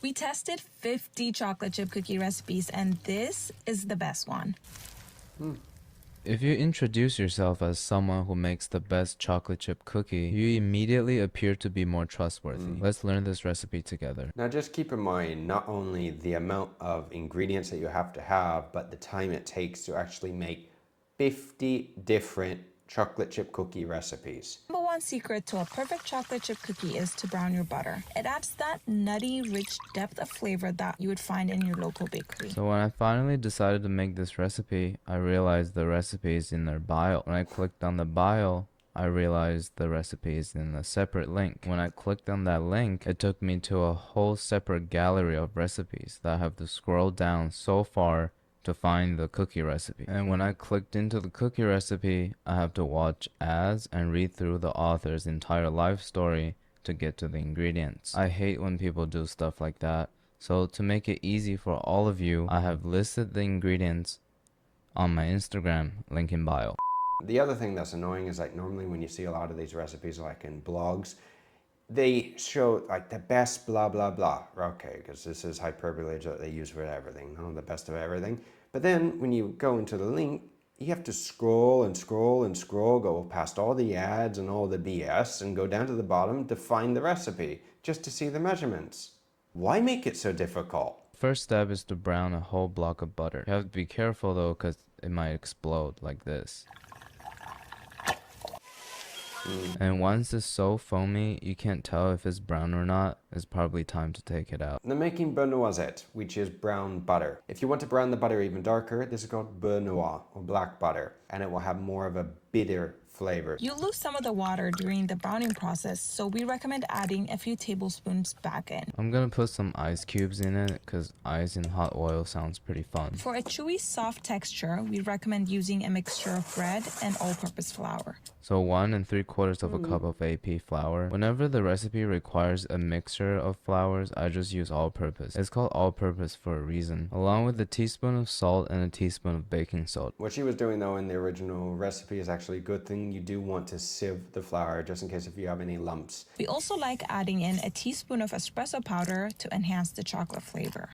We tested 50 chocolate chip cookie recipes, and this is the best one. If you introduce yourself as someone who makes the best chocolate chip cookie, you immediately appear to be more trustworthy. Let's learn this recipe together. Now just keep in mind not only the amount of ingredients that you have to have, but the time it takes to actually make 50 different chocolate chip cookie recipes. Number one secret to a perfect chocolate chip cookie is to brown your butter. It adds that nutty, rich depth of flavor that you would find in your local bakery. So when I finally decided to make this recipe, I realized the recipe is in their bio. When I clicked on the bio, I realized the recipe is in a separate link. When I clicked on that link, it took me to a whole separate gallery of recipes that I have to scroll down so far to find the cookie recipe. And when I clicked into the cookie recipe, I have to watch ads and read through the author's entire life story to get to the ingredients. I hate when people do stuff like that. So to make it easy for all of you, I have listed the ingredients on my Instagram, link in bio. The other thing that's annoying is like normally when you see a lot of these recipes like in blogs, they show like the best blah blah blah. Okay, because this is hyperbole that they use for everything, the best of everything. But then when you go into the link, you have to scroll and scroll and scroll, go past all the ads and all the BS and go down to the bottom to find the recipe just to see the measurements. Why make it so difficult? First step is to brown a whole block of butter. You have to be careful though, because it might explode like this. And once it's so foamy, you can't tell if it's brown or not. It's probably time to take it out. They're making beurre noisette, which is brown butter. If you want to brown the butter even darker, this is called beurre noir, or black butter, and it will have more of a bitter flavor. You lose some of the water during the browning process, so we recommend adding a few tablespoons back in. I'm gonna put some ice cubes in it because ice in hot oil sounds pretty fun. For a chewy, soft texture, we recommend using a mixture of bread and all-purpose flour. So 1 3/4 of a cup of AP flour. Whenever the recipe requires a mixture of flours, I just use all-purpose. It's called all-purpose for a reason, along with a teaspoon of salt and a teaspoon of baking soda. What she was doing though in the original recipe is actually a good thing. You do want to sieve the flour just in case if you have any lumps. We also like adding in a teaspoon of espresso powder to enhance the chocolate flavor.